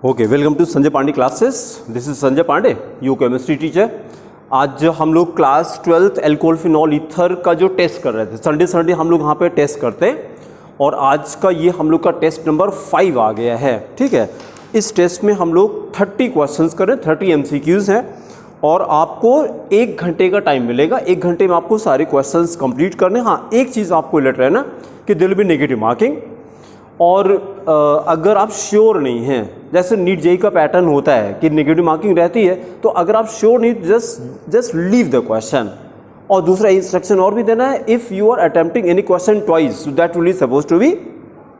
Okay, welcome to Sanjay Pandey classes. This is Sanjay Pandey, you chemistry teacher. आज हम लोग class 12th alcohol phenol ether का जो टेस्ट कर रहे थे, संडे हम लोग यहाँ पे टेस्ट करते हैं और आज का ये हम लोग का टेस्ट नंबर 5 आ गया है। ठीक है, इस टेस्ट में हम लोग 30 क्वेश्चंस करें, 30 MCQs हैं और आपको 1 घंटे का टाइम मिलेगा। 1 घंटे में आपको सारे क्वेश्चंस कंप्लीट करने। हाँ, एक चीज़ आपको अलर्ट रहना कि दिल भी नेगेटिव मार्किंग, और अगर आप श्योर नहीं हैं, जैसे नीट जेई का पैटर्न होता है कि नेगेटिव मार्किंग रहती है, तो अगर आप श्योर नहीं, जस्ट लीव द क्वेश्चन। और दूसरा इंस्ट्रक्शन और भी देना है, if you are attempting any question twice that will be suppose to be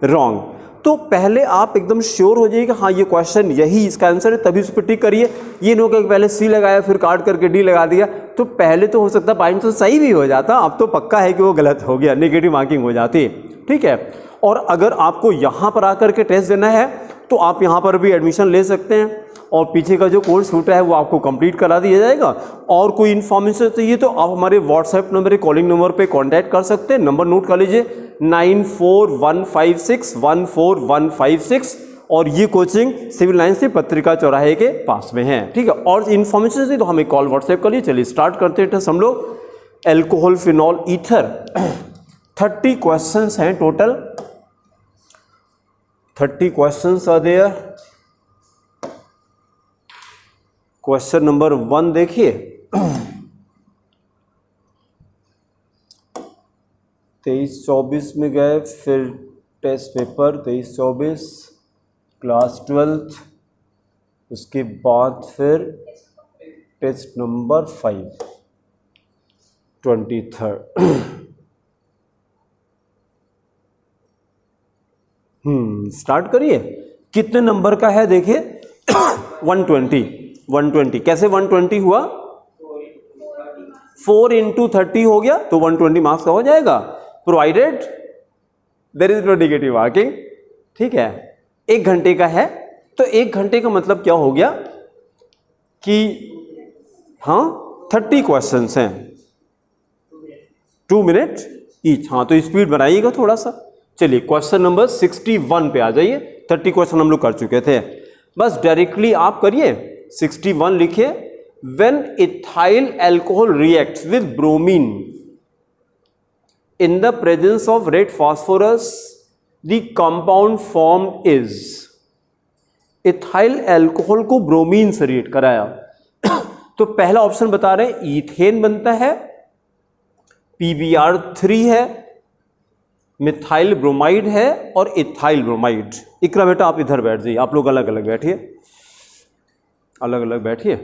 wrong. तो पहले आप एकदम श्योर हो जाइए कि हाँ ये क्वेश्चन यही इसका आंसर है, तभी उस पर टिक करिए। ये नहीं कि पहले सी लगाया फिर काट करके डी लगा दिया, तो पहले तो हो सकता है बाई चांस सही भी हो जाता, अब तो पक्का है कि वो गलत हो गया, नेगेटिव मार्किंग हो जाती। ठीक है, और अगर आपको यहाँ पर आकर के टेस्ट देना है तो आप यहाँ पर भी एडमिशन ले सकते हैं और पीछे का जो कोर्स छूटा है वो आपको कंप्लीट करा दिया जाएगा। और कोई इन्फॉर्मेशन चाहिए तो आप हमारे व्हाट्सएप नंबर, कॉलिंग नंबर पे कांटेक्ट कर सकते हैं। नंबर नोट कर लीजिए 9415614156, और ये कोचिंग सिविल लाइन से पत्रिका चौराहे के पास में है। ठीक है, और इन्फॉर्मेशन चाहिए तो हमें कॉल व्हाट्सएप कर लीजिए। चलिए स्टार्ट करते हैं टेस्ट हम लोग। एल्कोहल फिनॉल ईथर 30 क्वेश्चंस हैं total. 30 questions are there। Question number 1 देखिए। 23-24 में गए, फिर टेस्ट पेपर 23-24 क्लास 12th, उसके बाद फिर टेस्ट नंबर 5 23rd। स्टार्ट करिए। कितने नंबर का है देखिए। 120 कैसे 120 हुआ? 4 into 30 हो गया तो 120 मार्क्स का हो जाएगा, provided there is no negative marking. ठीक है, 1 घंटे का है तो 1 घंटे का मतलब क्या हो गया कि हाँ 30 क्वेश्चंस हैं, 2 मिनट ईच। हाँ, तो स्पीड बनाइएगा थोड़ा सा। चलिए क्वेश्चन नंबर 61 पे आ जाइए। 30 क्वेश्चन हम लोग कर चुके थे, बस डायरेक्टली आप करिए। 61 लिखिए। When ethyl alcohol reacts with bromine in the presence of red phosphorus the compound formed is. Ethyl alcohol को ब्रोमीन से रिएक्ट कराया तो पहला ऑप्शन बता रहे हैं ईथेन बनता है, PBr3 है, मिथाइल ब्रोमाइड है और इथाइल ब्रोमाइड। इकरा बेटा आप इधर बैठ जाइए, आप लोग अलग अलग बैठिए, अलग अलग बैठिए।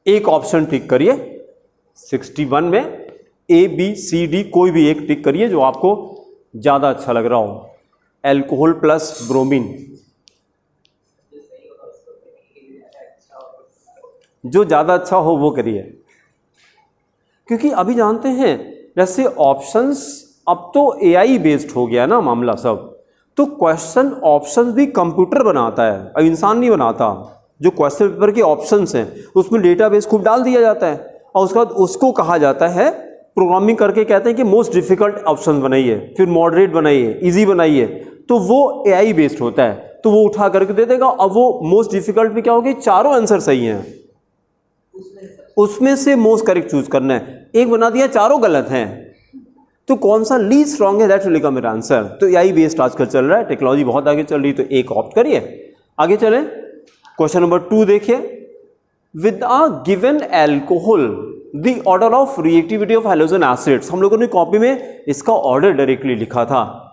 एक ऑप्शन टिक करिए 61 में, ABCD कोई भी एक टिक करिए जो आपको ज्यादा अच्छा लग रहा हो। एल्कोहल प्लस ब्रोमीन, जो ज्यादा अच्छा हो वो करिए, क्योंकि अभी जानते हैं जैसे ऑप्शंस अब तो AI बेस्ड हो गया ना मामला सब, तो क्वेश्चन ऑप्शंस भी कंप्यूटर बनाता है, अब इंसान नहीं बनाता। जो क्वेश्चन पेपर के ऑप्शंस हैं उसमें डेटाबेस खूब डाल दिया जाता है और उसके बाद उसको कहा जाता है प्रोग्रामिंग करके, कहते हैं कि मोस्ट डिफिकल्ट ऑप्शन बनाइए, फिर मॉडरेट बनाइए, इजी बनाइए, तो वो AI बेस्ड होता है, तो वो उठा करके दे देगा। अब वो मोस्ट डिफिकल्ट में क्या होगा, चारों आंसर सही हैं, उसमें से मोस्ट करेक्ट चूज करना है। एक बना दिया चारों गलत हैं, तो कौन सा लीस्ट स्ट्रॉन्ग है दैट विल बिकम मेरा आंसर। तो AI बेस्ड आजकल चल रहा है, टेक्नोलॉजी बहुत आगे चल रही, तो एक ऑप्ट करिए। आगे चलें, क्वेश्चन नंबर 2 देखिए। With a given alcohol the order of reactivity of halogen acids. हम लोगों ने कॉपी में इसका ऑर्डर डायरेक्टली लिखा था,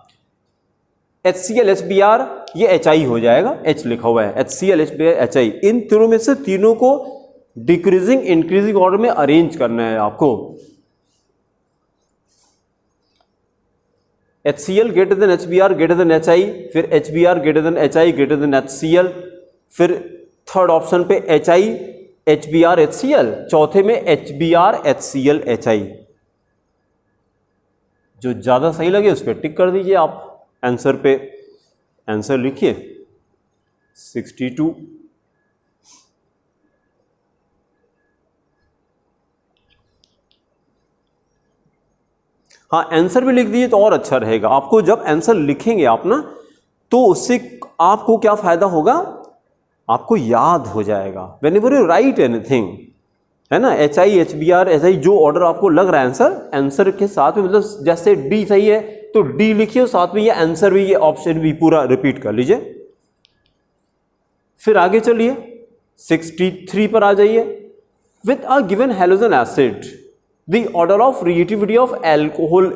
HCl HBr, ये HI हो जाएगा, H लिखा हुआ है, HCl HBr HI। इन तीनों में से तीनों को डिक्रीजिंग इंक्रीजिंग ऑर्डर में अरेंज करना है आपको। HCl greater than HBr greater than HI, फिर HBr greater than HI greater than HCl, फिर थर्ड ऑप्शन पे HI HBr HCl, चौथे में HBr HCl HI। जो ज्यादा सही लगे उस पर टिक कर दीजिए आप। आंसर पे आंसर लिखिए 62। हाँ आंसर भी लिख दीजिए तो और अच्छा रहेगा। आपको जब आंसर लिखेंगे आप ना, तो उससे आपको क्या फायदा होगा, आपको याद हो जाएगा। When ever you right anything, है ना, HI HBR SI जो ऑर्डर आपको लग रहा है आंसर, आंसर के साथ में मतलब जैसे D सही है तो D लिखिए, साथ में ये आंसर भी, ये ऑप्शन भी पूरा रिपीट कर लीजिए। फिर आगे चलिए 63 पर आ जाइए। With a given halogen acid the order of reactivity of alcohol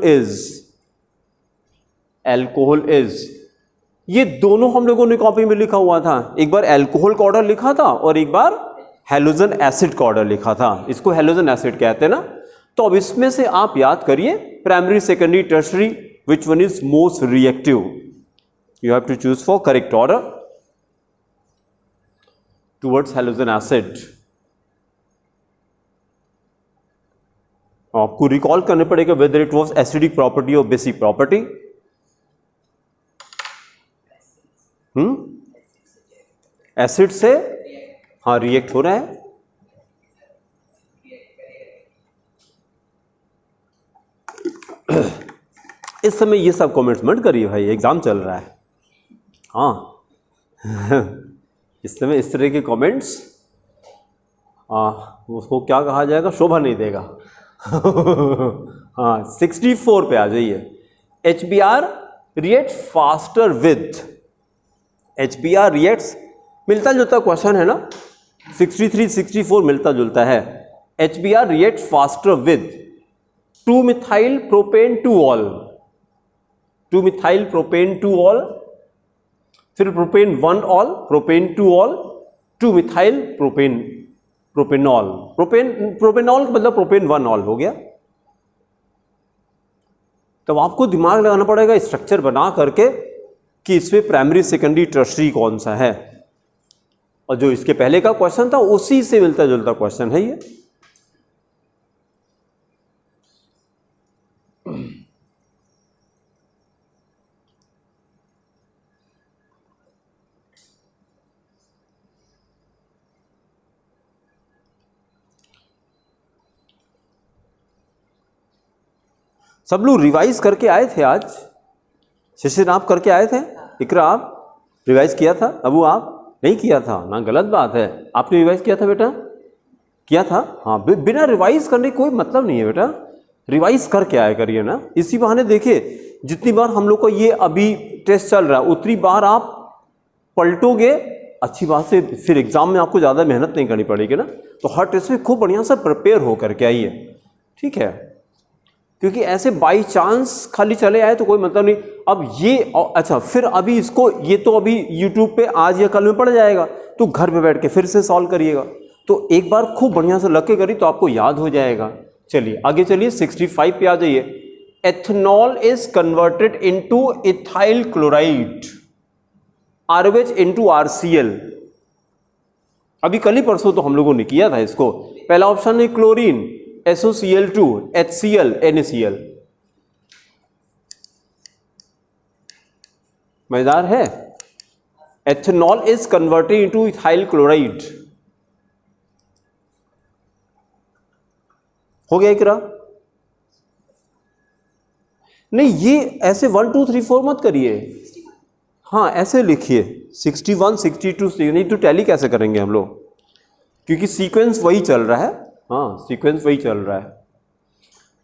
is, ये दोनों हम लोगों ने कॉपी में लिखा हुआ था। एक बार एल्कोहल का ऑर्डर लिखा था और एक बार हैलोजन एसिड का ऑर्डर लिखा था। इसको हैलोजन एसिड कहते हैं ना। तो अब इसमें से आप याद करिए primary, secondary, tertiary, which one is most reactive, you have to choose for correct order towards halogen acid. आपको रिकॉल करने पड़ेगा whether it was acidic property और बेसिक प्रॉपर्टी। एसिड से हाँ रिएक्ट हो रहा है। इस समय ये सब कमेंट्स मत करिए भाई, एग्जाम चल रहा है। हाँ इस समय इस तरह के कमेंट्स उसको क्या कहा जाएगा, शोभा नहीं देगा। हाँ 64 पे आ जाइए। HBr react faster with, HBr reacts, मिलता जुलता क्वेश्चन है ना, 63 64 मिलता जुलता है। HBr react faster with 2-methyl propane 2-ol, 2-methyl propane 2-ol, फिर propane 1-ol, propane 2-ol, 2-methyl propanol, propanol का मतलब प्रोपेन 1-ol हो गया। तब आपको दिमाग लगाना पड़ेगा स्ट्रक्चर बना करके कि इसमें प्राइमरी, सेकेंडरी, टर्शरी कौन सा है। और जो इसके पहले का क्वेश्चन था उसी से मिलता जुलता क्वेश्चन है ये। सब लोग रिवाइज करके आए थे आज, शिशिर आप करके आए थे, इकरा आप रिवाइज किया था, अबू आप नहीं किया था ना, गलत बात है। आपने रिवाइज किया था बेटा, किया था। हाँ बिना रिवाइज करने कोई मतलब नहीं है बेटा, रिवाइज करके आया करिए ना। इसी बहाने देखिए जितनी बार हम लोग को ये अभी टेस्ट चल रहा है उतनी बार आप पलटोगे, अच्छी बात से फिर एग्जाम में आपको ज़्यादा मेहनत नहीं करनी पड़ेगी ना। तो हर टेस्ट में खूब बढ़िया से प्रिपेयर हो करके आइए, ठीक है, क्योंकि ऐसे बाई चांस खाली चले आए तो कोई मतलब नहीं। अब ये अच्छा, फिर अभी इसको ये तो अभी यूट्यूब पे आज या कल में पड़ जाएगा, तो घर पे बैठ के फिर से सॉल्व करिएगा। तो एक बार खूब बढ़िया से लग के करिए तो आपको याद हो जाएगा। चलिए आगे चलिए 65 पे आ जाइए। Ethanol is converted into ethyl chloride, ROH into RCl। अभी कल ही परसों तो हम लोगों ने किया था इसको। पहला ऑप्शन है क्लोरीन, SOCl2, HCl, NaCl। मजेदार है। Ethanol is converted into ethyl chloride, हो गया इकरा? नहीं ये ऐसे 1 2 3 4 मत करिए, हाँ ऐसे लिखिए 61 62, नहीं तो टैली कैसे करेंगे हम लोग, क्योंकि सीक्वेंस वही चल रहा है। हाँ सीक्वेंस वही चल रहा है।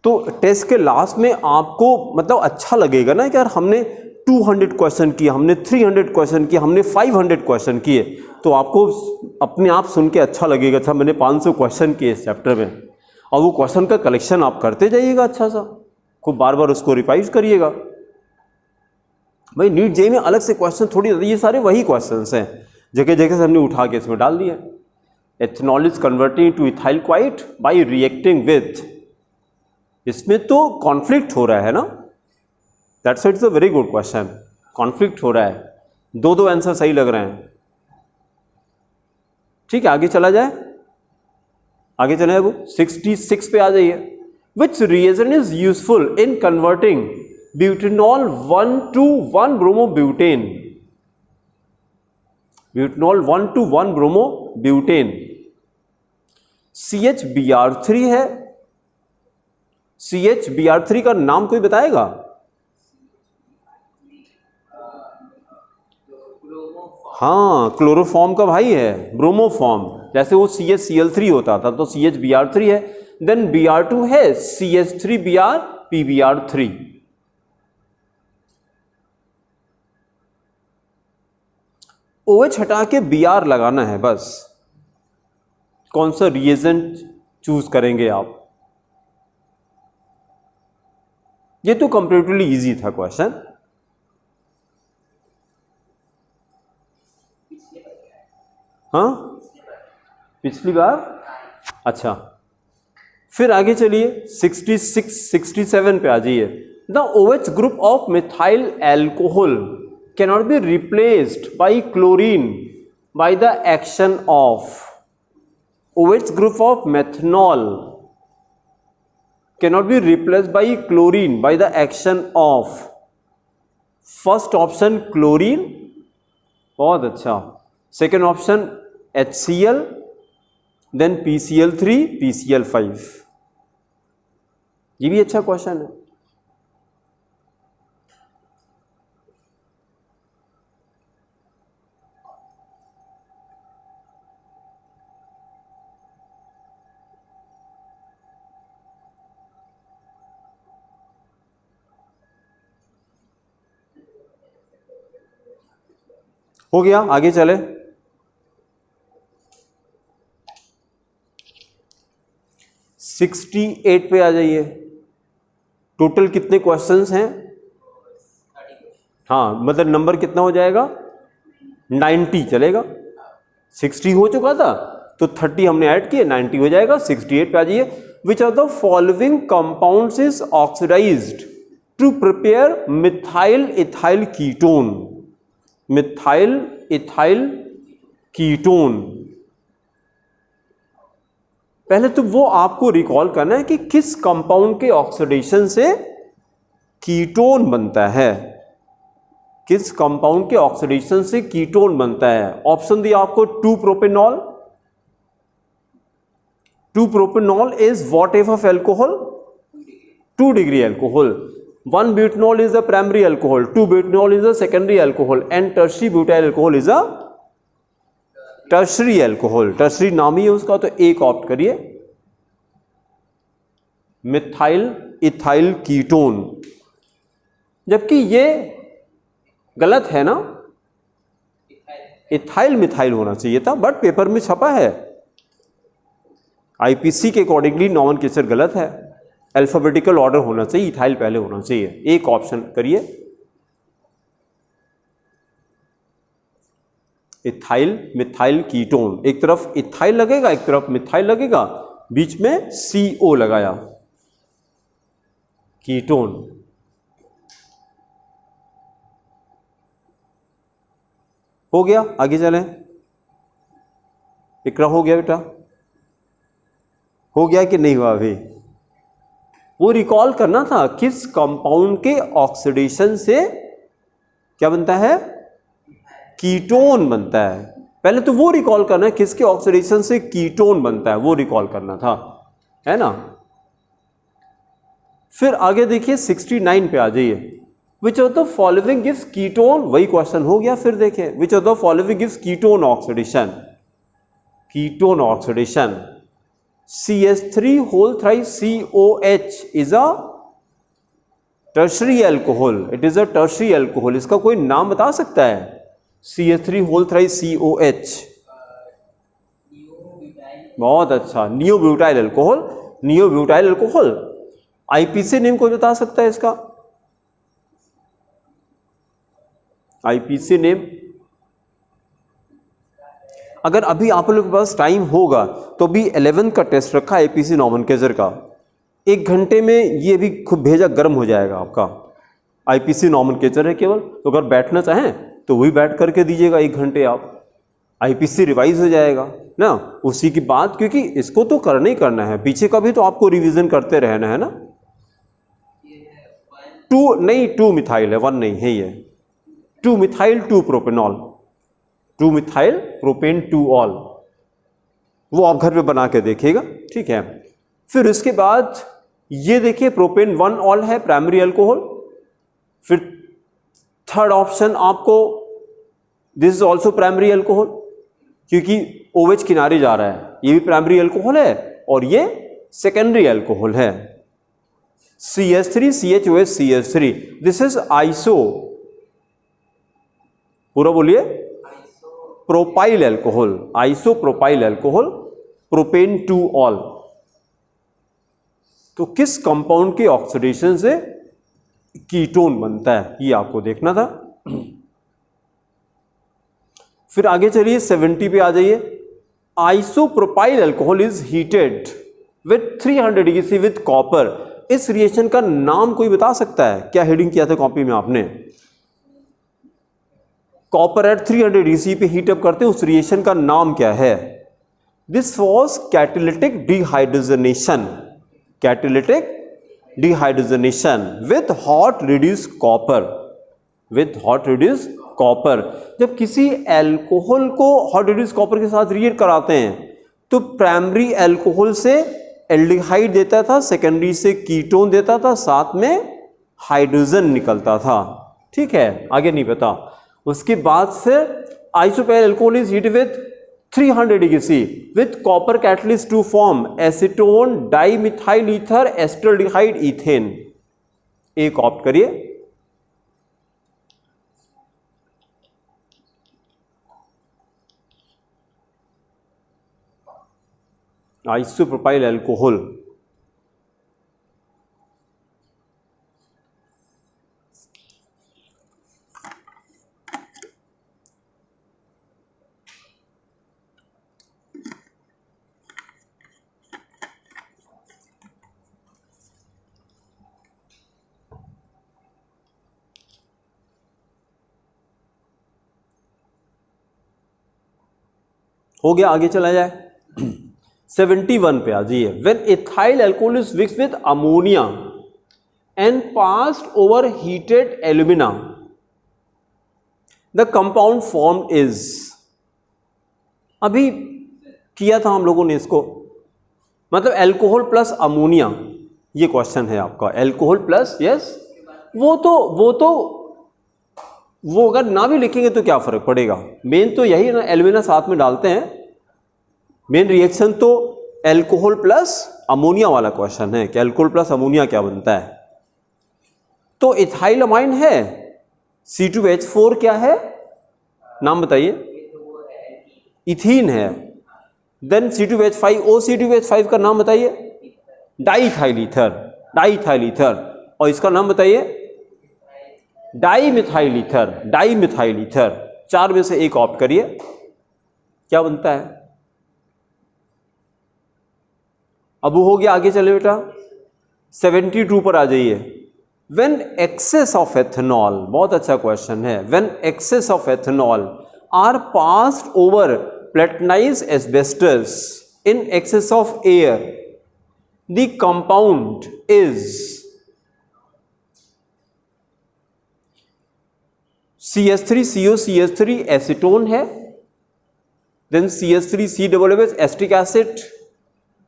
तो टेस्ट के लास्ट में आपको मतलब अच्छा लगेगा ना कि यार हमने 200 क्वेश्चन किए, हमने 300 क्वेश्चन किए, हमने 500 क्वेश्चन किए, तो आपको अपने आप सुन के अच्छा लगेगा, अच्छा मैंने 500 क्वेश्चन किए इस चैप्टर में। और वो क्वेश्चन का कलेक्शन आप करते जाइएगा अच्छा सा, खूब बार बार उसको रिवाइज करिएगा। भाई नीट जेईई में अलग से क्वेश्चन थोड़ी, ये सारे वही क्वेश्चंस हैं, जगह जगह से हमने उठा के इसमें डाल दिया। Ethanol is converting two ethyl quite bye reacting with, इसमें तो कॉन्फ्लिक्ट हो रहा है ना, that's it's a very good question. Conflict हो रहा है, दो आंसर सही लग रहे हैं। ठीक है आगे चला जाए, आगे चले अब 66 पे आ जाइए। Which reagent is useful in converting butanol 1 to 1 bromobutane, butanol 1 to 1 bromobutane. CHBr3 है, CHBr3 का नाम कोई बताएगा? हाँ, क्लोरोफॉर्म का भाई है, ब्रोमोफॉर्म। जैसे वो CHCl3 होता था तो CHBr3 है। देन Br2 है CH3Br PBr3। OH हटा के Br लगाना है बस। कौन सा रिएजेंट चूज करेंगे आप? ये तो कंपैरेटिवली इजी था क्वेश्चन। हाँ, पिछली बार। अच्छा, फिर आगे चलिए 66 67 पे आ जाइए। The OH group of methyl alcohol cannot be replaced by chlorine by the action of. OH group of methanol cannot be replaced by chlorine by the action of। First option chlorine, बहुत अच्छा। Second option HCl, then PCl3 PCl5। ये भी अच्छा question है। हो गया, आगे चले। सिक्सटी 68 पे आ जाइए। टोटल कितने क्वेश्चंस हैं? हाँ, मतलब नंबर कितना हो जाएगा? 90 चलेगा। 60 हो चुका था तो 30 हमने ऐड किए, 90 हो जाएगा। 68 पे आ जाइए। Which are the following compounds is oxidised to prepare methyl ethyl ketone. Methyl ethyl ketone. पहले तो वो आपको रिकॉल करना है कि किस कंपाउंड के ऑक्सीडेशन से कीटोन बनता है। किस कंपाउंड के ऑक्सीडेशन से कीटोन बनता है? ऑप्शन दिया आपको 2 propanol. 2 propanol is what type of alcohol? 2 degree alcohol. 1 butanol is a primary alcohol, 2 butanol is a secondary alcohol, and tertiary butyl alcohol is a tertiary alcohol। tertiary नाम ही है उसका, तो एक ऑप्ट करिए, मिथाइल इथाइल कीटोन। जबकि ये गलत है ना, इथाइल मिथाइल होना चाहिए था, बट पेपर में छपा है। आईपीसी के अकॉर्डिंगली नॉमेनक्लेचर गलत है। अल्फाबेटिकल ऑर्डर होना चाहिए, इथाइल पहले होना चाहिए। एक ऑप्शन करिए, इथाइल मिथाइल कीटोन। एक तरफ इथाइल लगेगा, एक तरफ मिथाइल लगेगा, बीच में CO लगाया, कीटोन। हो गया, आगे चलें। इकरा हो गया बेटा? हो गया कि नहीं हुआ अभी? वो रिकॉल करना था किस कंपाउंड के ऑक्सीडेशन से क्या बनता है? कीटोन बनता है। पहले तो वो रिकॉल करना है किसके ऑक्सीडेशन से कीटोन बनता है, वो रिकॉल करना था, है ना। फिर आगे देखिए 69 पे आ जाइए। Which of the following gives ketone, वही क्वेश्चन हो गया। फिर देखिए, विच of the following gives ketone oxidation. Ketone oxidation, CH3 whole thrice COH is a tertiary alcohol. It is a tertiary alcohol. इसका कोई नाम बता सकता है? CH3 whole thrice COH। बहुत अच्छा, नियोब्यूटाइल अल्कोहल। नियोब्यूटाइल अल्कोहल। आईपीसी नेम कोई बता सकता है इसका? आईपीसी नेम अगर अभी आप लोगों के पास टाइम होगा तो भी 11 का टेस्ट रखा है आईपीसी नॉमेनक्लेचर का। 1 घंटे में ये भी खूब भेजा गर्म हो जाएगा आपका। आईपीसी नॉमेनक्लेचर है केवल, तो अगर बैठना चाहें तो वही बैठ करके दीजिएगा 1 घंटे आप, आईपीसी रिवाइज हो जाएगा ना उसी की बात। क्योंकि इसको तो करना ही करना है, पीछे का भी तो आपको रिवीजन करते रहना है ना। 2 नहीं, 2 मिथाइल है, 1 नहीं है ये। 2 methyl 2 propanol, 2 methyl propane 2 all. वो आप घर पे बना के देखिएगा, ठीक है। फिर उसके बाद ये देखिए प्रोपेन 1 ऑल है, प्राइमरी अल्कोहल। फिर थर्ड ऑप्शन आपको this is also primary alcohol, क्योंकि OH किनारे जा रहा है, ये भी प्राइमरी अल्कोहल है और ये सेकेंडरी अल्कोहल है। CH3 CHOH CH3 this is iso, पूरा बोलिए, propyl alcohol, iso propyl alcohol, propane 2 all. तो किस कंपाउंड के ऑक्सीडेशन से कीटोन बनता है ये आपको देखना था। फिर आगे चलिए 70 पे आ जाइए। Isopropyl alcohol is heated with 300 degree C with copper. इस रिएक्शन का नाम कोई बता सकता है? क्या हेडिंग किया था कॉपी में आपने? कॉपर एट 300 डिग्री सी पे हीट अप करते हैं, उस रिएक्शन का नाम क्या है? This was catalytic dehydrogenation, catalytic dehydrogenation with hot reduce copper, with hot reduce copper. जब किसी अल्कोहल को हॉट रिड्यूस कॉपर के साथ रिएक्ट कराते हैं तो प्राइमरी अल्कोहल से एल्डिहाइड देता था, सेकेंडरी से कीटोन देता था, साथ में हाइड्रोजन निकलता था। ठीक है, आगे नहीं पता। उसके बाद से isopropyl alcohol is heated with 300 degree C with copper catalyst to form acetone dimethyl ether acetaldehyde ethane. एक ऑप्ट करिए। आइसोप्रोपाइल अल्कोहल, हो गया, आगे चला जाए। 71 पे आ जाइए। When ethyl alcohol is mixed with ammonia and passed over heated alumina, the compound form is. अभी किया था हम लोगों ने इसको, मतलब अल्कोहल प्लस अमोनिया, ये क्वेश्चन है आपका। अल्कोहल प्लस, यस, वो अगर ना भी लिखेंगे तो क्या फर्क पड़ेगा, मेन तो यही ना, एल्यूमिना साथ में डालते हैं। मेन रिएक्शन तो अल्कोहल प्लस अमोनिया वाला क्वेश्चन है कि अल्कोहल प्लस अमोनिया क्या बनता है। तो इथाइलमाइन है, C2H4 क्या है, नाम बताइए, इथीन है। देन C2H5 OC2H5 का नाम बताइए, डाइथाइल ईथर, डाइथाइल ईथर। और इसका नाम बताइए, डाइमिथाइल ईथर, डाइमिथाइल ईथर। चार में से एक ऑप्ट करिए, क्या बनता है। अब वो हो गया, आगे चले बेटा 72 पर आ जाइए। व्हेन एक्सेस ऑफ एथेनॉल, बहुत अच्छा क्वेश्चन है। When excess of ethanol are passed over platinized asbestos in excess of air, the compound is CH3CO CH3 acetone है, then CH3COOH acetic acid,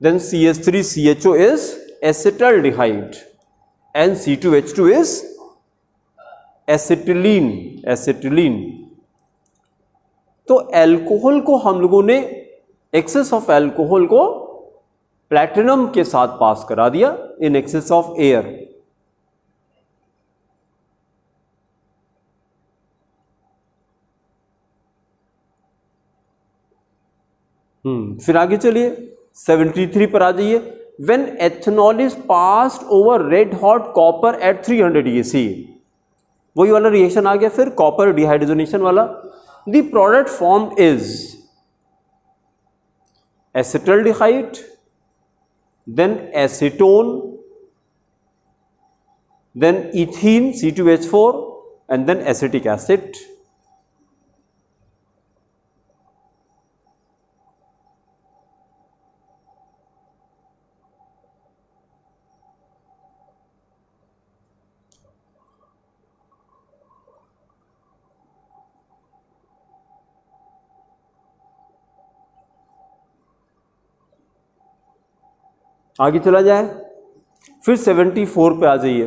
then CH3CHO is acetaldehyde and C2H2 is acetylene, acetylene। तो alcohol को हम लोगों ने, access of alcohol को platinum के साथ पास करा दिया इन एक्सेस ऑफ एयर। फिर आगे चलिए 73 पर आ जाइए। When ethanol is passed over red hot copper at 300 degree C, वही वाला रिएक्शन आ गया फिर, कॉपर डिहाइड्रोजनेशन वाला। The product form is acetaldehyde, then acetone, then ethene C2H4 and then acetic acid. आगे चला जाए फिर 74 पे आ जाइए।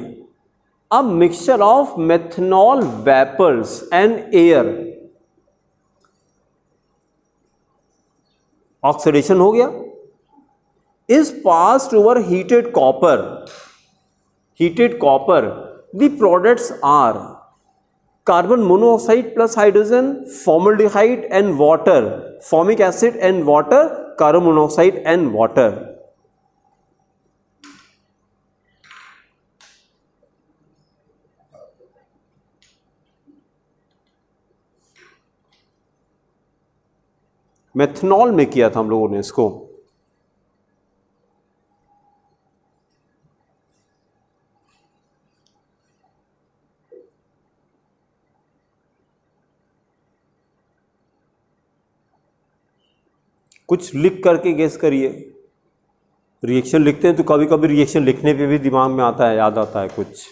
अब mixture of methanol vapours and air, oxidation हो गया, is passed over heated copper, the products are carbon monoxide plus hydrogen, formaldehyde and water, formic acid and water, carbon monoxide and water. Methanol में किया था हम लोगों ने इसको। कुछ लिख करके गेस करिए। रिएक्शन लिखते हैं तो कभी कभी रिएक्शन लिखने पे भी दिमाग में आता है, याद आता है कुछ।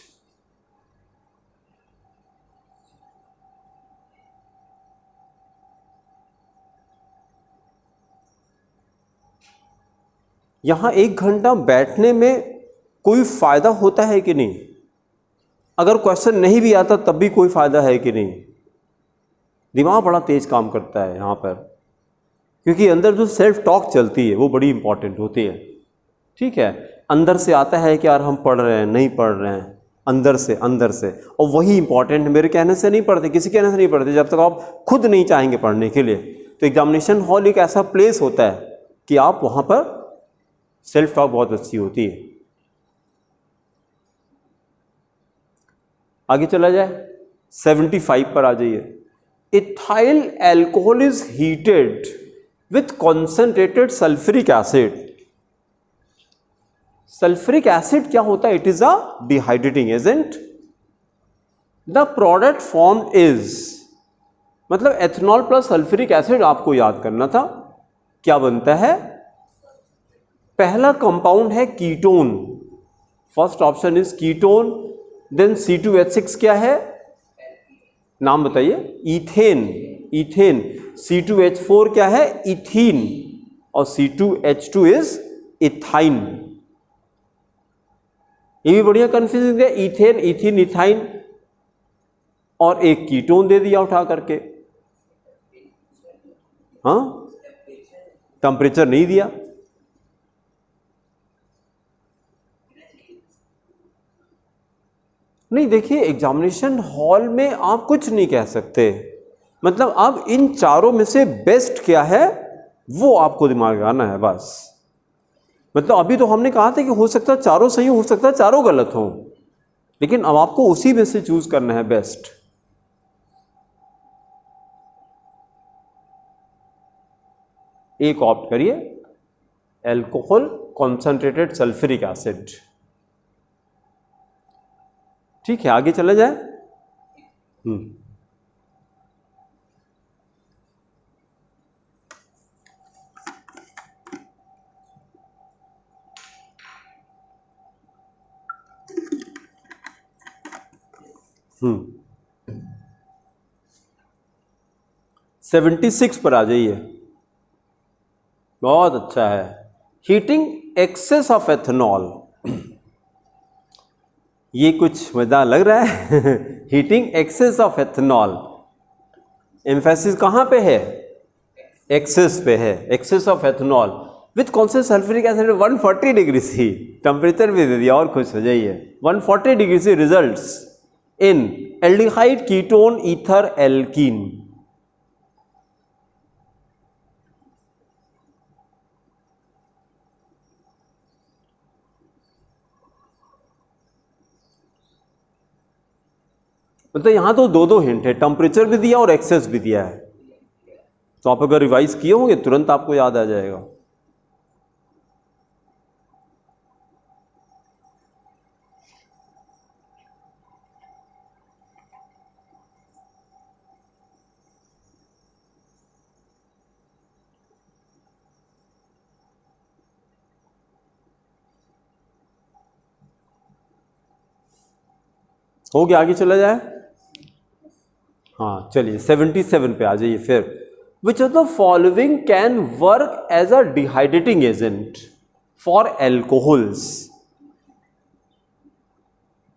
यहां 1 घंटा बैठने में कोई फायदा होता है कि नहीं? अगर क्वेश्चन नहीं भी आता तब भी कोई फायदा है कि नहीं? दिमाग बड़ा तेज काम करता है यहां पर, क्योंकि अंदर जो सेल्फ टॉक चलती है वो बड़ी इंपॉर्टेंट होती है। ठीक है, अंदर से आता है कि यार हम पढ़ रहे हैं, नहीं पढ़ रहे हैं, अंदर से, और वही इंपॉर्टेंट, मेरे कहने से नहीं पढ़ते, किसी कहने से नहीं पढ़ते, जब तक आप खुद नहीं चाहेंगे पढ़ने के लिए। तो एग्जामिनेशन हॉल एक ऐसा प्लेस होता है कि आप वहाँ पर सेल्फ टॉक बहुत अच्छी होती है। आगे चला जाए, 75 पर आ जाइए। Ethyl alcohol is heated with concentrated sulphuric acid. Sulphuric acid क्या होता है? It is a dehydrating agent. The product form is, मतलब एथेनॉल प्लस सल्फ्यूरिक एसिड आपको याद करना था, क्या बनता है? पहला कंपाउंड है ketone, first option is ketone. Then C2H6 क्या है? नाम बताइए। इथेन। C2H4 क्या है? इथीन। और C2H2 इज इथाइन। ये भी बढ़िया कंफ्यूजिंग है, इथेन, इथीन, इथाइन, और एक कीटोन दे दिया उठा करके। हाँ, टेम्परेचर नहीं दिया। नहीं, देखिए एग्जामिनेशन हॉल में आप कुछ नहीं कह सकते, मतलब अब इन चारों में से बेस्ट क्या है वो आपको दिमाग में आना है बस। मतलब अभी तो हमने कहा था कि हो सकता है चारों सही, हो सकता है चारों गलत हो, लेकिन अब आपको उसी में से चूज करना है बेस्ट। एक ऑप्ट करिए, एल्कोहल कॉन्सेंट्रेटेड सल्फ्यूरिक एसिड। ठीक है, आगे चला जाए। हम्म 76 पर आ जाइए। बहुत अच्छा है। हीटिंग एक्सेस ऑफ एथेनॉल, ये कुछ मजेदार लग रहा है। Heating excess of ethanol, emphasis कहाँ पे है? एक्सेस पे है। एक्सेस ऑफ एथेनॉल विथ कौन से sulphuric acid? 140 degree C, temperature भी दे दिया और खुश हो जाइए। 140 degree C results in aldehyde, ketone, ether, alkene. मतलब यहां तो दो हिंट है, टेम्परेचर भी दिया और एक्सेस भी दिया है। तो आप अगर रिवाइज किए होंगे तुरंत आपको याद आ जाएगा। हो गया, आगे चला जाए। हाँ चलिए 77 पे आ जाइए फिर। Which of the following can work as a dehydrating agent for alcohols?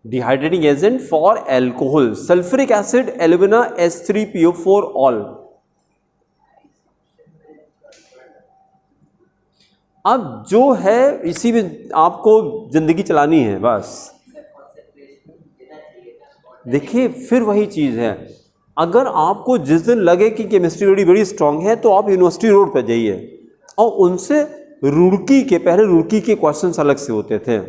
Dehydrating agent for alcohol, sulphuric acid, alumina, H3PO4 all. अब जो है इसी में आपको जिंदगी चलानी है बस। देखिए फिर वही चीज है, अगर आपको जिस दिन लगे कि केमिस्ट्री बड़ी स्ट्रांग है तो आप यूनिवर्सिटी रोड पर जाइए और उनसे रुड़की के, पहले रुड़की के क्वेश्चंस अलग से होते थे,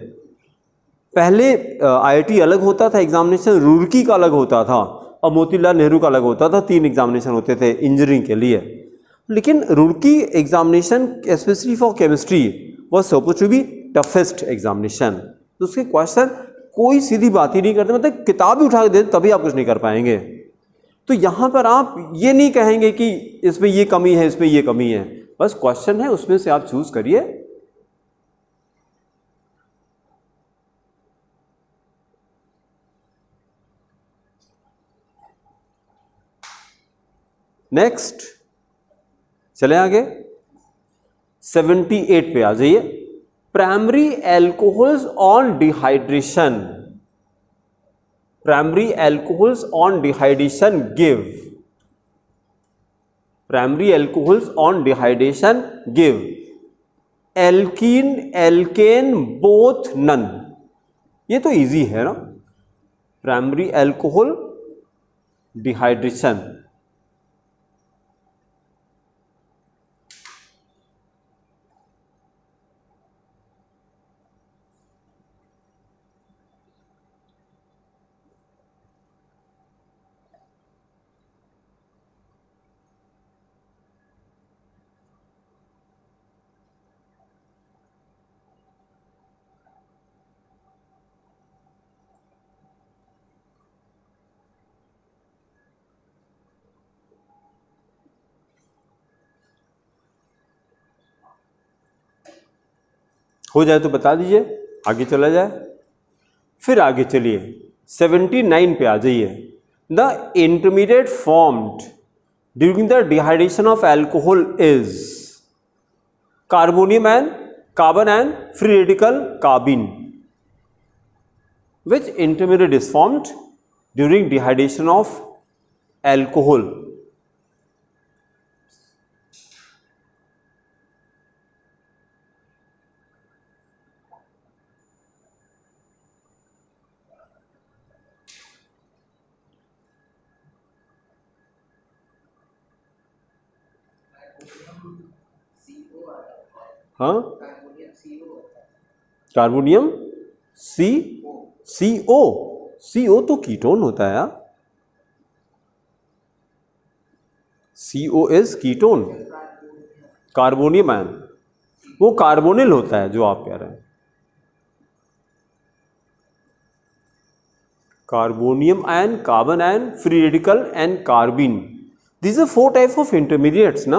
पहले IIT अलग होता था एग्जामिनेशन, रुड़की का अलग होता था और मोतीलाल नेहरू का अलग होता था, 3 एग्जामिनेशन होते थे इंजीनियरिंग के लिए। लेकिन Roorkee examination specially for chemistry was supposed to be toughest examination. तो उसके क्वेश्चन कोई सीधी बात ही नहीं करते, मतलब किताब ही उठा के देते तभी आप कुछ नहीं कर पाएंगे। तो यहाँ पर आप ये नहीं कहेंगे कि इसमें ये कमी है, इसमें ये कमी है, बस क्वेश्चन है उसमें से आप चूज करिए। नेक्स्ट चले आगे 78 पे आ जाइए। Primary alcohols on dehydration, primary alcohols on dehydration give, primary alcohols on dehydration give alkene, alkane, both, none. ये तो इजी है ना, प्राइमरी एल्कोहल डिहाइड्रेशन। हो जाए तो बता दीजिए, आगे चला जाए। फिर आगे चलिए 79 पे आ जाइए। The intermediate formed during the dehydration of alcohol is carbonium and carbon and free radical carbene. Which intermediate is formed during dehydration of alcohol? हाँ, कार्बोनियम CO तो कीटोन होता है यार, CO is ketone, carbonium ion वो carbonyl होता है जो आप कह रहे हैं। Carbonium ion, carbon ion, free radical and carbene, this are 4 type of intermediates ना।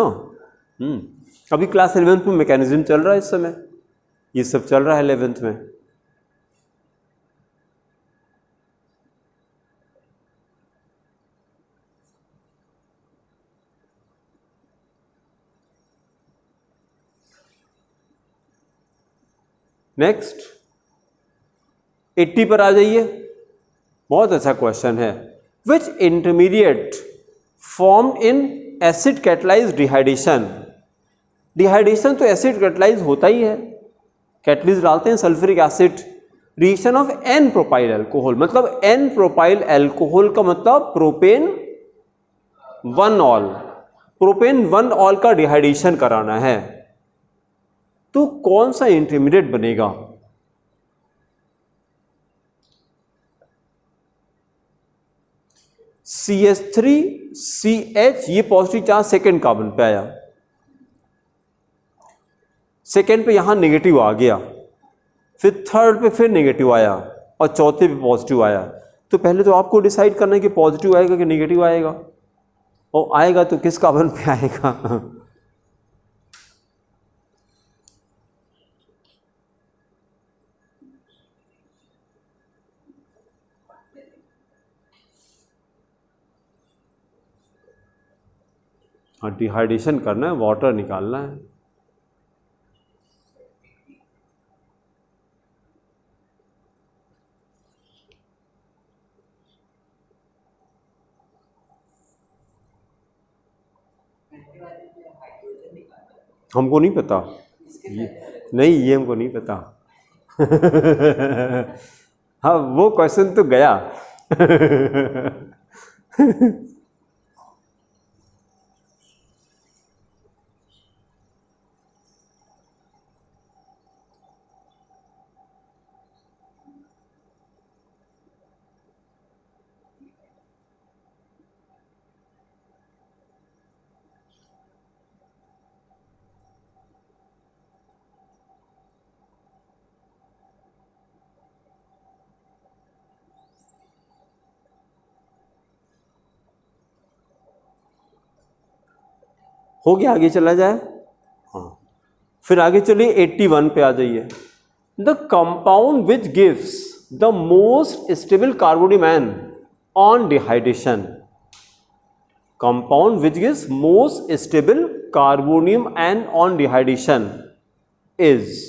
अभी क्लास 11th में मैकेनिज्म चल रहा है, इस समय ये सब चल रहा है 11th में। नेक्स्ट 80 पर आ जाइए, बहुत अच्छा क्वेश्चन है। Which intermediate formed in acid catalyzed dehydration? Dehydration तो एसिड कैटलाइज होता ही है, कैटलिस्ट डालते हैं sulphuric acid, reaction of N propyl alcohol, मतलब एन प्रोपाइल एल्कोहल का मतलब प्रोपेन 1 ऑल, प्रोपेन 1 ऑल का डिहाइड्रेशन कराना है, तो कौन सा इंटरमीडिएट बनेगा? CH3CH, ये पॉजिटिव चार्ज सेकेंड कार्बन पे आया, सेकेंड पे यहां नेगेटिव आ गया, फिर थर्ड पे फिर नेगेटिव आया और चौथे पे पॉजिटिव आया। तो पहले तो आपको डिसाइड करना है कि पॉजिटिव आएगा कि नेगेटिव आएगा, और आएगा तो किस कार्बन पे आएगा। हाँ, डिहाइड्रेशन करना है, वाटर निकालना है। हमको नहीं पता नहीं, ये हमको नहीं पता हाँ वो क्वेश्चन तो गया हो गया, आगे चला जाए। हाँ फिर आगे चलिए 81 पे आ जाइए। The compound which gives the most stable carbonium ion on dehydration, compound which gives most stable carbonium ion on dehydration is,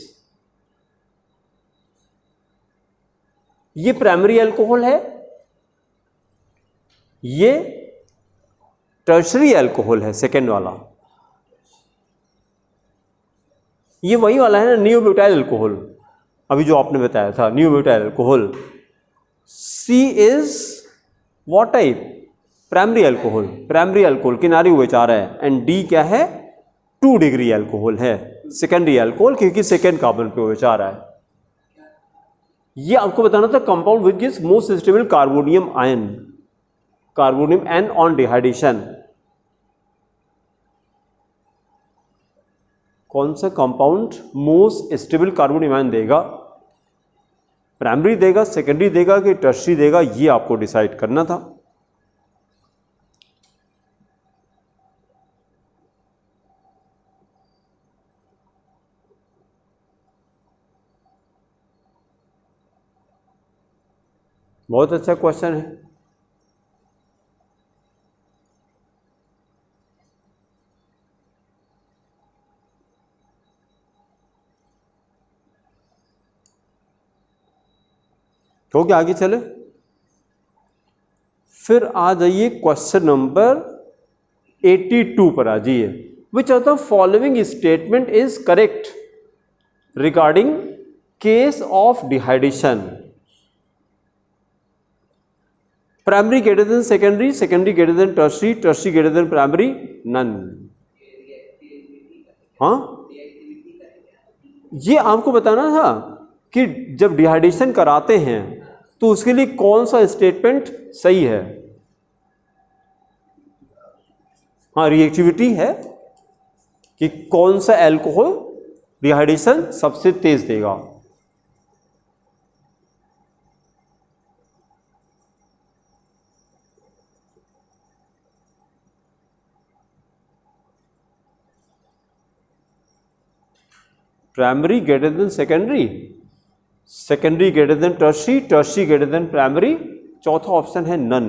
ये प्राइमरी अल्कोहल है, ये टर्शरी अल्कोहल है सेकेंड वाला, ये वही वाला है ना नियोब्यूटाइल अल्कोहल, अभी जो आपने बताया था neobutyl alcohol. C is what type, primary alcohol, primary alcohol किनारी हुए चाह रहा है। एंड डी क्या है, 2 डिग्री अल्कोहल है, सेकेंडरी अल्कोहल, क्योंकि सेकेंड कार्बन पे हुए चाह रहा है। ये आपको बताना था compound which gives most stable carbonium ion, carbonium ion on dehydration. कौन सा compound most stable carbonium ion देगा, प्राइमरी देगा, सेकेंडरी देगा कि टर्शरी देगा, ये आपको डिसाइड करना था। बहुत अच्छा क्वेश्चन है। हो गया, आगे चले। फिर आ जाइए क्वेश्चन नंबर 82 पर आ जाइए। Which of the following statement is correct regarding case of dehydration, primary greater than secondary, secondary greater than tertiary, tertiary greater than primary, none. हाँ ये आपको बताना था कि जब डिहाइड्रेशन कराते हैं तो उसके लिए कौन सा स्टेटमेंट सही है। हाँ रिएक्टिविटी है कि कौन सा अल्कोहल डिहाइड्रेशन सबसे तेज देगा। Primary greater than secondary, secondary greater than tertiary, tertiary greater than primary, चौथा ऑप्शन है नन।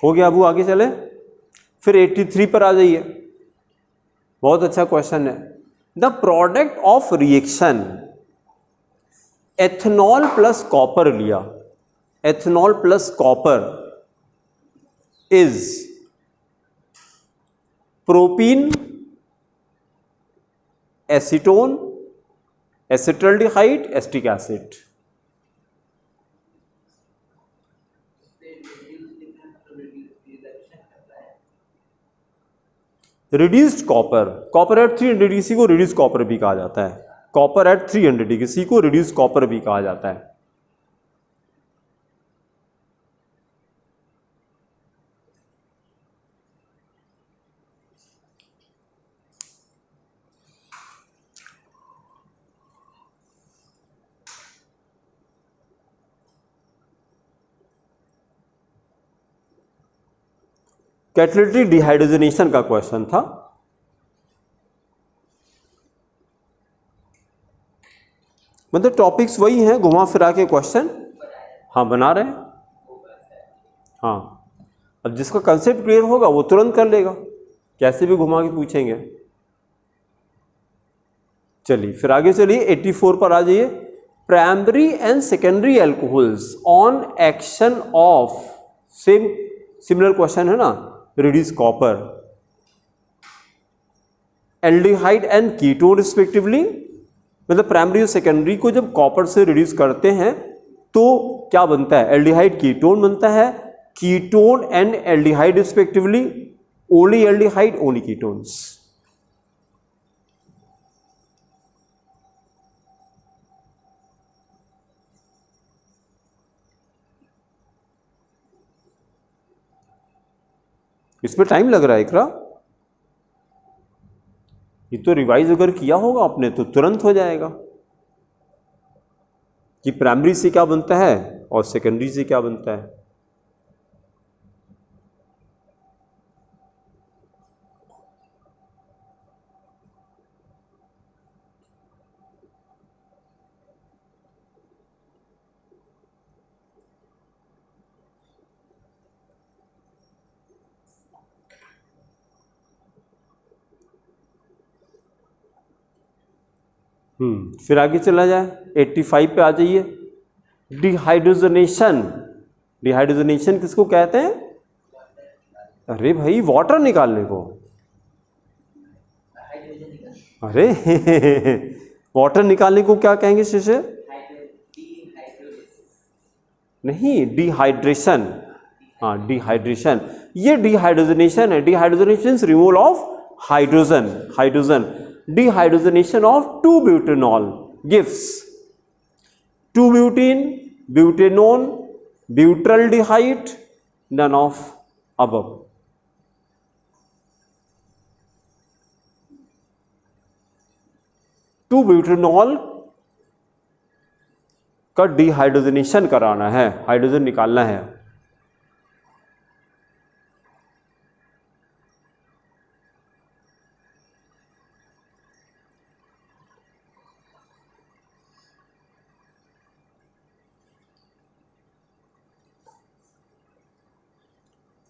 हो गया, अब आगे चले। फिर 83 पर आ जाइए। बहुत अच्छा क्वेश्चन है। The product of reaction, ethanol plus copper लिया, ethanol plus copper is propene, acetone, acetaldehyde, acetic acid. Reduced copper, copper at 300 degree को रिड्यूस कॉपर भी कहा जाता है, कॉपर एट 300 डिग्री को रिड्यूस कॉपर भी कहा जाता है। कैटालिटिक डिहाइड्रोजनेशन का क्वेश्चन था। मतलब टॉपिक्स वही हैं, घुमा फिरा के क्वेश्चन हाँ बना रहे हैं। हाँ अब जिसका कंसेप्ट क्लियर होगा वो तुरंत कर लेगा। कैसे भी घुमा के पूछेंगे। चलिए फिर आगे चलिए 84 पर आ जाइए। Primary and secondary alcohols on action of, same similar question है ना, reduce copper, aldehyde and ketone respectively. मतलब प्राइमरी और सेकेंडरी को जब कॉपर से रिड्यूस करते हैं तो क्या बनता है, एल्डिहाइड कीटोन बनता है, ketone and aldehyde respectively, only aldehyde only ketones. इसमें टाइम लग रहा है इकरा, ये तो रिवाइज अगर किया होगा आपने तो तुरंत हो जाएगा कि प्राइमरी से क्या बनता है और सेकेंडरी से क्या बनता है। फिर आगे चला जाए 85 पे आ जाइए। डिहाइड्रोजनेशन, डिहाइड्रोजनेशन किसको कहते हैं? अरे भाई वाटर निकालने को, अरे वाटर निकालने को क्या कहेंगे शिष्य? नहीं, डिहाइड्रेशन। हाँ डिहाइड्रेशन, ये डिहाइड्रोजनेशन है। Dehydrogenation removal of hydrogen, hydrogen. Dehydrogenation of 2-butanol gives 2-butene, butanone, butyraldehyde, none of above. 2-butanol का डिहाइड्रोजनेशन कराना है, हाइड्रोजन निकालना है।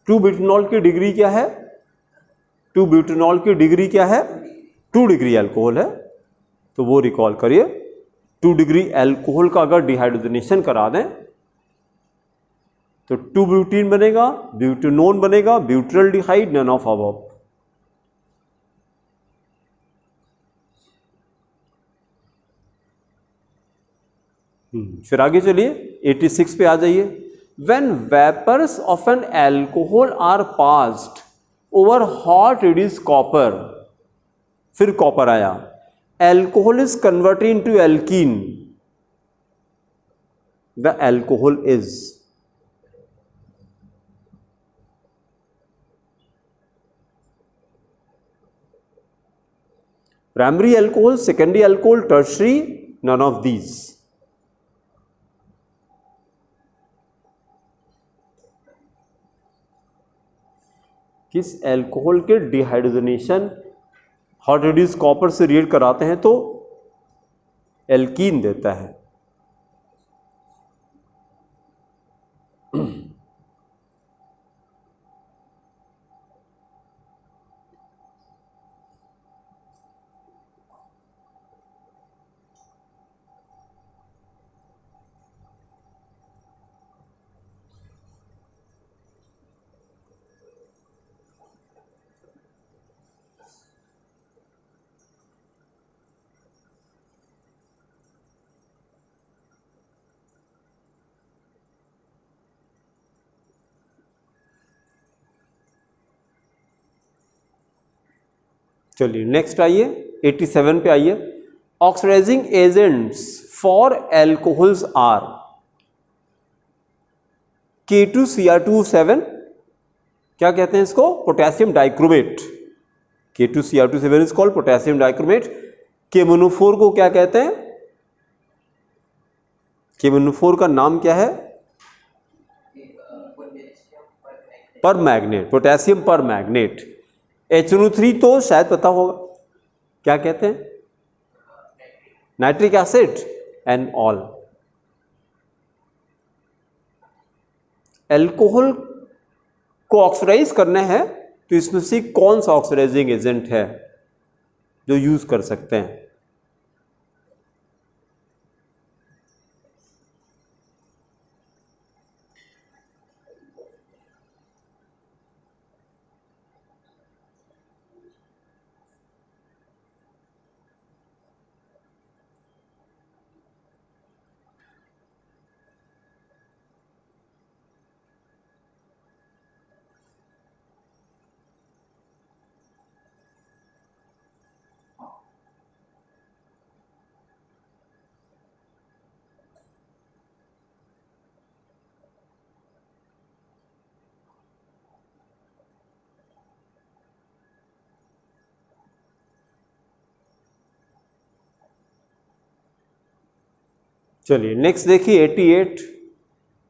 टू ब्यूटेनॉल की डिग्री क्या है? 2 ब्यूटेनॉल की डिग्री क्या है? 2 डिग्री अल्कोहल है, तो वो रिकॉल करिए। 2 डिग्री अल्कोहल का अगर डिहाइड्रोजनेशन करा दें तो 2 ब्यूटीन बनेगा, ब्यूटेनोन बनेगा, ब्यूटरल्डिहाइड, नन ऑफ अबव। फिर आगे चलिए 86 पे आ जाइए। When vapors of an alcohol are passed over hot reduced copper, फिर कॉपर आया, alcohol is converted into alkene, the alcohol is primary alcohol, secondary alcohol, tertiary, none of these. किस alcohol के डिहाइड्रोजनेशन हॉट रिड्यूस कॉपर से react कराते हैं तो alkene देता है। चलिए नेक्स्ट आइए 87 पे आइए। Oxidizing agents for alcohols are K2Cr27, क्या कहते हैं इसको? Potassium dichromate. K2Cr27 is called potassium dichromate. केमोनोफोर को क्या कहते हैं? केमोनोफोर का नाम क्या है? पर मैग्नेट, पोटेशियम पर मैग्नेट। HNO3 तो शायद पता होगा, क्या कहते हैं? Nitric acid and all. Alcohol को ऑक्सीडाइज करना है तो इसमें से कौन सा ऑक्सीडाइजिंग एजेंट है जो यूज कर सकते हैं? चलिए नेक्स्ट देखिए 88,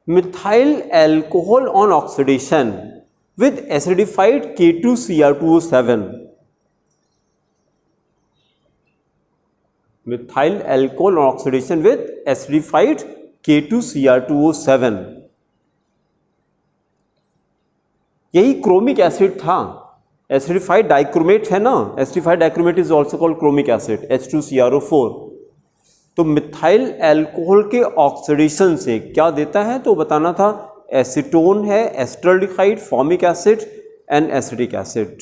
methyl alcohol on oxidation with acidified K2Cr2O7। Methyl alcohol on oxidation with acidified K2Cr2O7, यही क्रोमिक एसिड था। एसिडिफाइड डाइक्रोमेट है ना, acidified dichromate is also called chromic acid H2CrO4। तो मिथाइल एल्कोहल के ऑक्सीडेशन से क्या देता है तो बताना था, एसीटोन है, acetaldehyde, formic acid and acetic acid.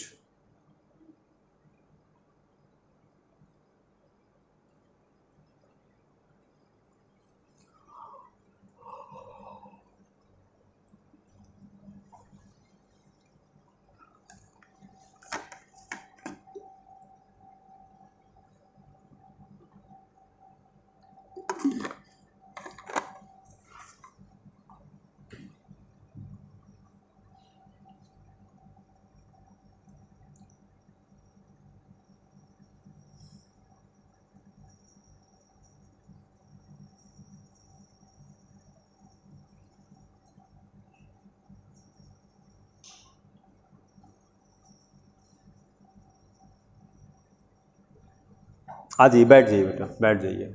आ जाइए, बैठ जाइए बेटा, बैठ जाइए,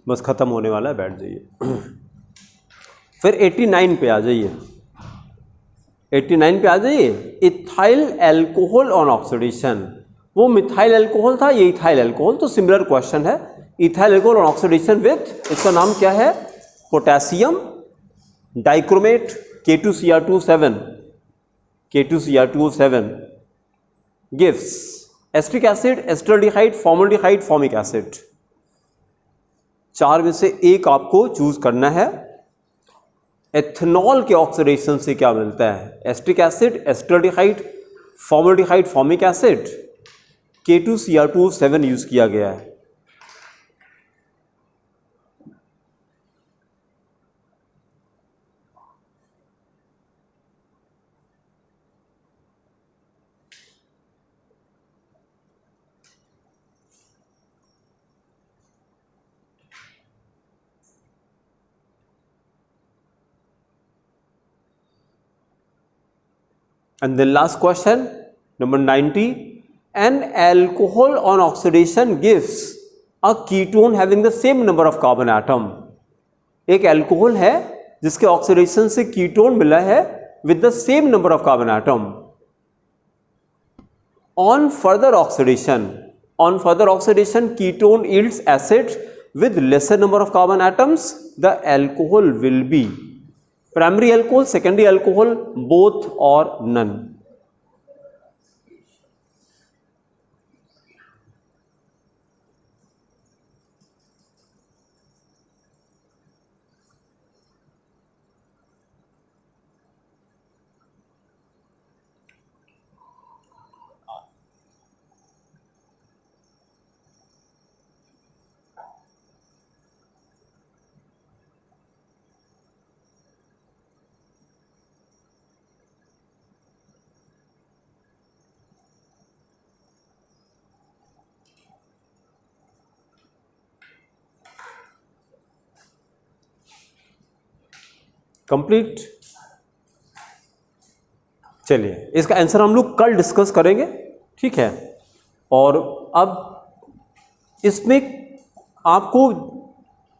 बस ख़त्म होने वाला है, बैठ जाइए। फिर 89 पे आ जाइए, 89 पे आ जाइए। इथाइल एल्कोहल ऑन ऑक्सीडेशन, वो मिथाइल एल्कोहल था, ये इथाइल एल्कोहल, तो सिमिलर क्वेश्चन है। Ethyl alcohol on oxidation with, इसका नाम क्या है, potassium dichromate K2Cr2O7, K2Cr2O7 gives acetic acid, acetaldehyde, formaldehyde, formic acid. चार में से एक आपको चूज करना है। एथेनॉल के ऑक्सीडेशन से क्या मिलता है, acetic acid, acetaldehyde, formaldehyde, formic acid, K2Cr2O7 use किया गया है। And then last question, number 90, an alcohol on oxidation gives a ketone having the same number of carbon atom। एक एल्कोहल है जिसके ऑक्सीडेशन से कीटोन मिला है with the same number of carbon atom। On further oxidation ketone yields acid with lesser number of carbon atoms, the alcohol will be primary alcohol, secondary alcohol, both और none. Complete. चलिए इसका answer हम लोग कल discuss करेंगे, ठीक है। और अब इसमें आपको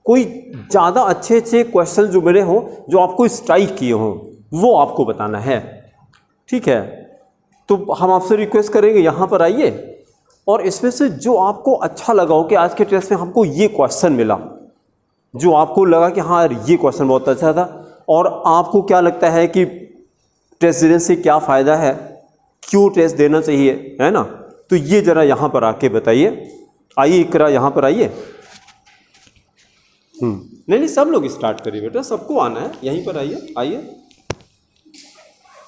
कोई ज़्यादा अच्छे अच्छे क्वेश्चन जो मिले हों, जो आपको स्ट्राइक किए हों, वो आपको बताना है, ठीक है। तो हम आपसे रिक्वेस्ट करेंगे यहाँ पर आइए और इसमें से जो आपको अच्छा लगा हो कि आज के टेस्ट में हमको ये क्वेश्चन मिला, जो आपको लगा कि हाँ यार ये क्वेश्चन बहुत अच्छा था, और आपको क्या लगता है कि टेस्ट देने से क्या फ़ायदा है, क्यों टेस्ट देना चाहिए, है ना, तो ये ज़रा यहाँ पर आके बताइए। आइए इकरा यहाँ पर आइए। नहीं सब लोग स्टार्ट करिए बेटा, सबको आना है, यहीं पर आइए, आइए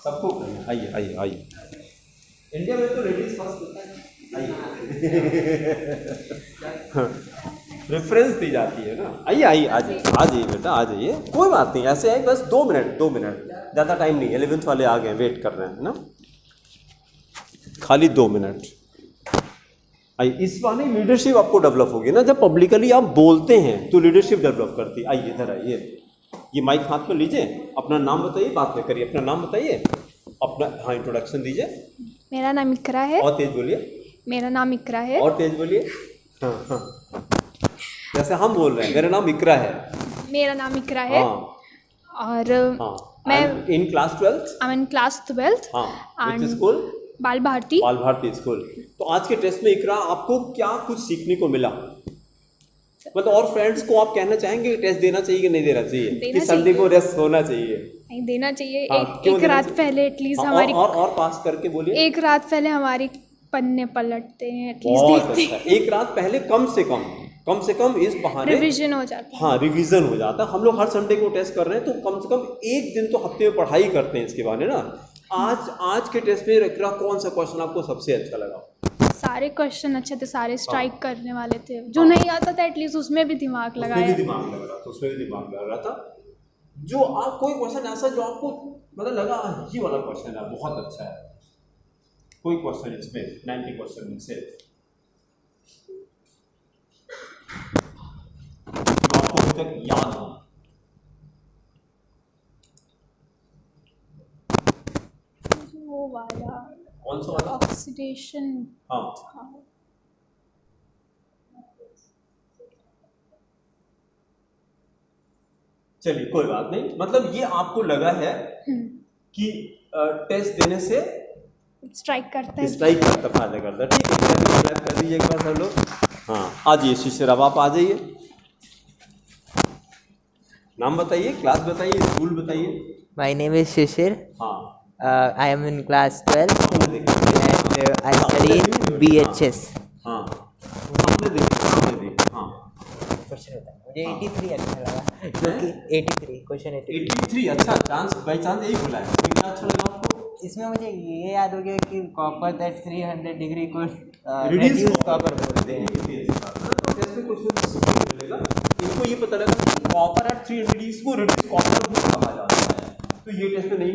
सबको, आइए आइए आइए। इंडिया में तो लेडीज फर्स्ट होता है, आइए रेफरेंस दी जाती है ना। आइए आइए आ जाइए बेटा, आ जाइए, कोई बात नहीं, ऐसे है बस 2 मिनट, ज़्यादा टाइम नहीं। 11th वाले आ गए, वेट कर रहे हैं ना, खाली 2 मिनट। आइए, इस बहाने लीडरशिप आपको डेवलप होगी ना, जब पब्लिकली आप बोलते हैं तो लीडरशिप डेवलप करती है। आइए इधर आइए, ये माइक हाथ में लीजिए, अपना नाम बताइए, बात में करिए, अपना नाम बताइए, अपना हाँ इंट्रोडक्शन दीजिए। मेरा नाम इकरा है। और तेज बोलिए। मेरा नाम इकरा है। और तेज बोलिए। हाँ हाँ, जैसे हम बोल रहे हैं, मेरा नाम इकरा है। मेरा नाम इकरा है। हाँ। और हाँ, मैं in class 12th। I am in class 12th। हाँ, which स्कूल? बाल भारती। बाल भारती स्कूल। तो आज के टेस्ट में इकरा आपको क्या कुछ सीखने को मिला, मतलब और फ्रेंड्स को आप कहना चाहेंगे टेस्ट देना चाहिए कि नहीं देना चाहिए, कि संडे को रेस्ट होना चाहिए? नहीं देना चाहिए। हाँ, एक रात पहले एटलीस्ट हमारी और पास करके बोलिए। एक रात पहले हमारी पन्ने पलटते हैं, एटलीस्ट बहुत देखते अच्छा। एक रात पहले कम से कम इस बहाने रिवीजन हो जाता है। हाँ, रिवीजन हो जाता है। हम लोग हर संडे को टेस्ट कर रहे हैं, तो कम से कम एक दिन तो हफ्ते में पढ़ाई करते हैं इसके बहाने ना। आज के टेस्ट में इकरा कौन सा क्वेश्चन आपको सबसे अच्छा लगा? सारे क्वेश्चन अच्छे थे, सारे स्ट्राइक करने वाले थे। जो नहीं आता था एटलीस्ट उसमें भी दिमाग लगाया। उसमें भी दिमाग लग रहा था। जो आप कोई क्वेश्चन ऐसा जो आपको मतलब लगा ये वाला क्वेश्चन है बहुत अच्छा है, कोई क्वेश्चन इसमें 90 क्वेश्चन में से आपको अभी तक याद हो? वो वाला कौन सा वाला? ऑक्सीडेशन। हाँ, चलिए कोई बात नहीं, मतलब ये आपको लगा है कि टेस्ट देने से स्ट्राइक करता है, फायदा करता है। ठीक है, क्लैप कर दीजिए एक बार सब लोग। हाँ, आ जाइए शिशिर, अब आप आ जाइए, नाम बताइए, क्लास बताइए, स्कूल बताइए। My name is Shishir. हाँ, I am in class 12 and I study in BHS. हाँ, हमने देखा। हाँ, क्वेश्चन होता है मुझे 83 अच्छा लगा, क्योंकि 83 क्वेश्चन 83 अच्छा, चांस बाई चांस यही खुला है। कितना अच्छा लगा आपको? इसमें मुझे ये याद हो गया कि कॉपर दैट 300 डिग्री को रिड्यूस कॉपर बोलते हैं। इनको ये पता लगा कि कॉपर एट 300 डिग्री को रिड्यूस कॉपर भी कहा जाता है, तो ये टेस्ट में नहीं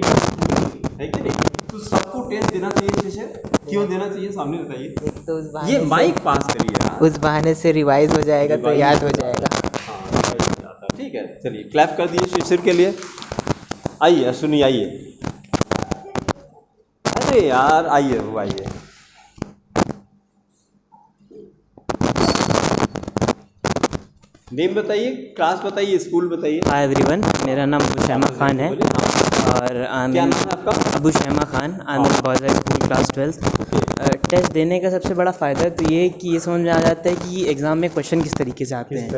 है कि नहीं? तो सबको टेस्ट देना चाहिए शिशिर, क्यों देना चाहिए सामने बताइए। तो उस बहाने ये माइक पास करिए, उस बहाने से रिवाइज हो जाएगा, तो याद हो जाएगा। हाँ, ठीक है, चलिए क्लैप कर दिए शिशिर के लिए। आइए अश्विनी आइए, अरे यार आइए वो आइए। नेम बताइए, क्लास बताइए, स्कूल बताइए। हाय एवरीवन, मेरा नाम अबू शहमा खान है और क्या नाम है आपका? Abu Shahma Khan. I am boys high school class 12th। Test देने का सबसे बड़ा फ़ायदा तो ये है कि ये समझ में आ जाता है कि एग्ज़ाम में क्वेश्चन किस तरीके से आते हैं,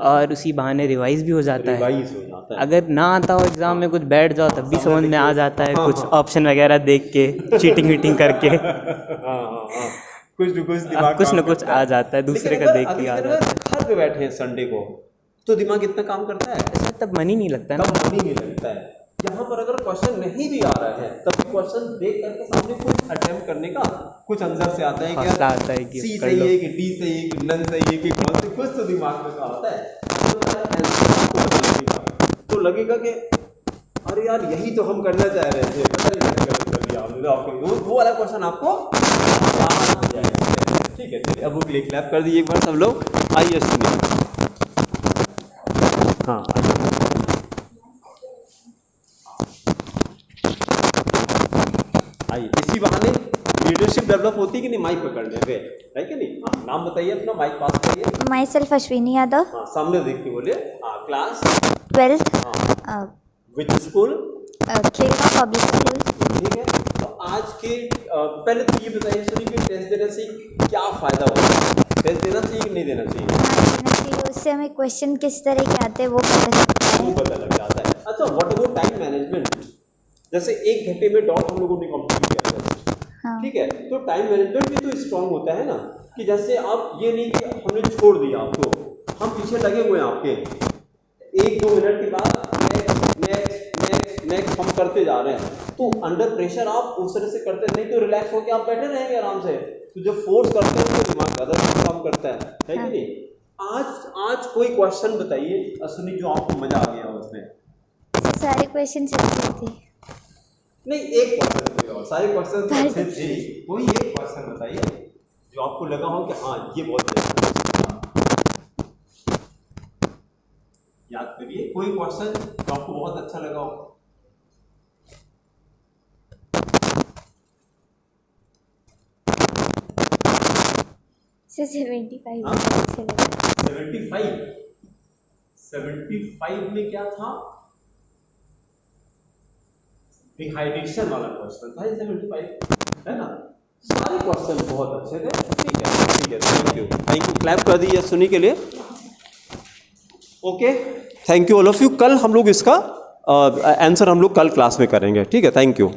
और उसी बहाने रिवाइज भी हो जाता है। अगर ना आता हो एग्ज़ाम में, कुछ बैठ जाओ तब भी समझ में आ जाता है, कुछ ऑप्शन वगैरह देख के, चीटिंग वीटिंग करके कुछ न कुछ आ जाता है, दूसरे का देख के आ जाता है। घर पे बैठे हैं संडे को, तो दिमाग इतना काम करता है, तब मन ही नहीं लगता है ना। तब मन ही नहीं लगता है। यहाँ पर अगर क्वेश्चन नहीं भी आ रहा है, तब क्वेश्चन देख करके सामने कुछ अटेम्प्ट करने का कुछ अंदर से आता है कि हौसला आता है कि सी कर सही लो। है कि डी सही है कि नन सही है कि कौन से, कुछ तो दिमाग में का आता है। तो लगेगा कि अरे यार यही तो हम करना चाह रहे थे, पता नहीं आपको वो वाला क्वेश्चन आपको आसान हो जाएगा। ठीक है, चलिए अब वो क्लिक क्लैप कर दीजिए एक बार सब लोग। आइए सुनिए। हाँ, आइए, इसी बहाने लीडरशिप डेवलप होती है कि नहीं, माइक पकड़ने पे, है कि नहीं? हाँ, नाम बताइए अपना, माइक पास करिए। My self Ashwini Yadav. हाँ, सामने देख के बोलिए। हाँ, क्लास 12th। हाँ, विच स्कूल? खेलगा पब्लिक स्कूल। ठीक है, तो आज आज के पहले तो ये बताइए सुनी कि टेस्ट देने से क्या फ़ायदा होता है, टेस्ट देना चाहिए कि नहीं देना चाहिए? देना चाहिए, उससे हमें क्वेश्चन किस तरह के आते हैं वो पता चलता है। वो पता लग जाता है। अच्छा, व्हाट अबाउट टाइम मैनेजमेंट? जैसे 1 घंटे में डॉट हम लोगों ने कंप्लीट किया था, हाँ। ठीक है, तो टाइम मैनेजमेंट भी तो स्ट्रांग होता है ना, कि जैसे आप ये नहीं कि हमने छोड़ दिया आपको, हम पीछे लगे हुए हैं आपके, 1-2 मिनट के बाद नेक्स्ट हम करते जा रहे हैं, तो अंडर प्रेशर आप उस तरह से करते नहीं, तो रिलैक्स होकर आप बैठे रहेंगे आराम से। तो जब फोर्स करते हैं तो दिमाग ज़्यादा काम करता है कि नहीं? आज कोई क्वेश्चन बताइए सुनी जो आपको मजा आ गया उसमें। सारे क्वेश्चन अच्छे थे। नहीं, एक क्वेश्चन बताइए, सारे क्वेश्चन तो अच्छे थे, कोई एक क्वेश्चन बताइए जो आपको लगा हो कि हाँ ये बहुत अच्छा है। याद करिए कोई क्वेश्चन जो आपको बहुत अच्छा लगा हो। से 75 हाँ? अच्छे लगे। 75 में क्या था? डिहाइड्रेशन वाला क्वेश्चन था 75, है ना? सारे क्वेश्चन बहुत अच्छे थे। ठीक है, थैंक यू, क्लैप कर दीजिए सुनी के लिए। Okay, thank you all of you. कल हम लोग इसका आंसर हम लोग कल क्लास में करेंगे, ठीक है, थैंक यू।